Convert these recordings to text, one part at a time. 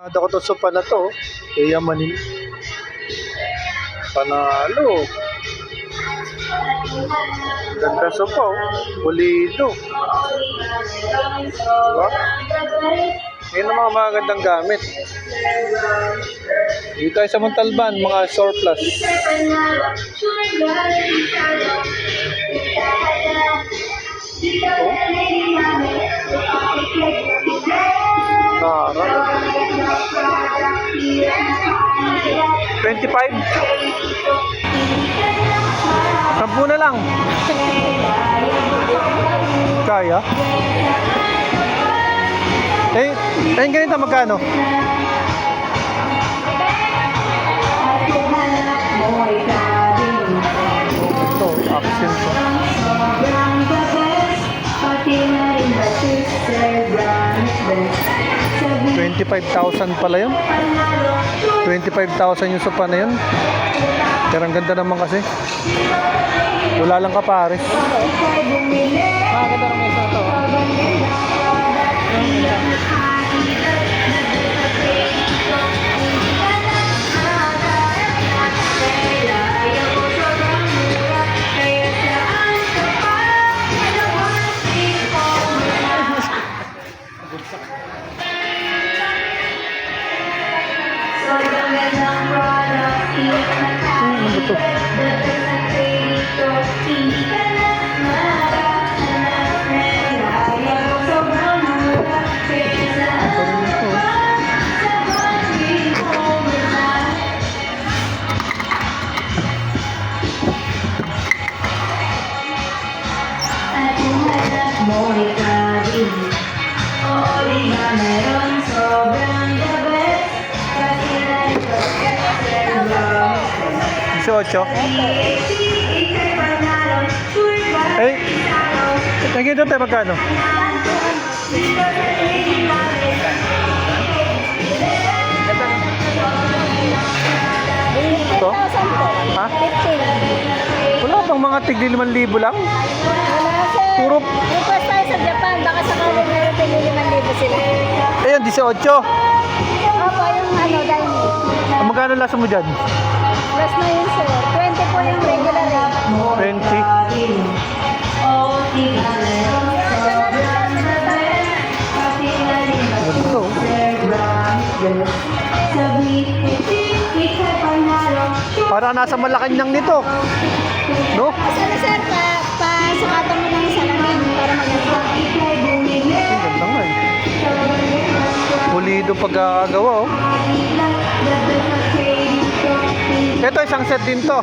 Ada ko to sopa na to. Yayamanin. Panalo. Ganda sopa oh. Pulido. Diba? Yan ang mga magandang gamit. Dito tayo sa Montalban, mga surplus. Oh. Nara. 25. 10 na lang. Kaya? Ganito magkano? Ito, accent ko. 25,000 pala yun. 25,000 yung sopa na yun. Pero ang ganda naman kasi. Wala lang kapares. Ganda naman isa to. Ano ba to? Ocho. Tingin doon tayo magkano? Ito? Ha? Wala pang mga tigli 5,000 lang? Puro... Request tayo sa Japan, baka sa kawin meron tigli 5,000 sila. Ayun, 18. Opo, yung dining. Magkano lasa mo dyan? Last na yun sir, 20 po yung regular rate. 20. Ito. Parang nasa Malacanang nito. No? Sana sir, pasukatan mo lang sa salamin para maganda. Ang ganda nga eh. Pulido pagkakagawa oh. Ito isang set din to.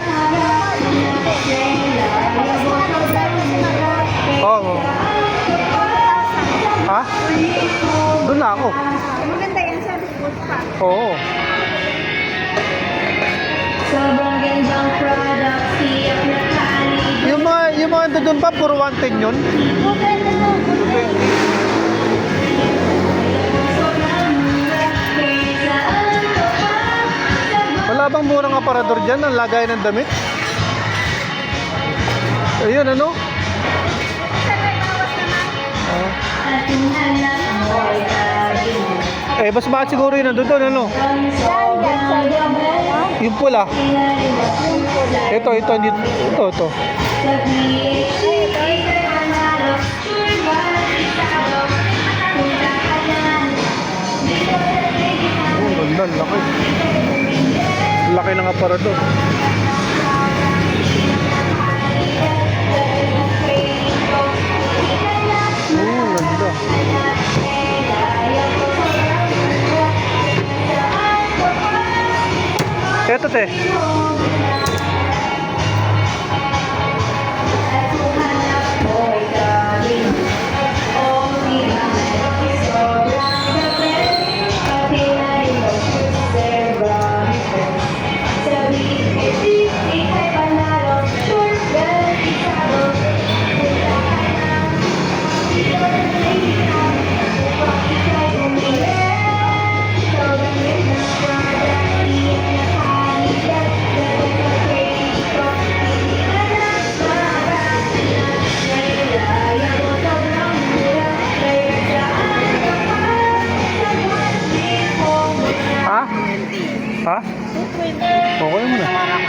Oo. Ha? Doon na ako. Maganda yan sir, good pa. Oo. Sobrang gandang product, siyak na kali. Yung mga doon pa, puro 110 yun. Okay na po, good. Wala bang murang aparador dyan ang lagay ng damit? Ayun ano? Mas bakit siguro yun nandun doon ano? Yung pula. Ito. Oh, ganda, laki. Laki ng aparador. Ganda. Ito te. Ha? $220. Okay mo na.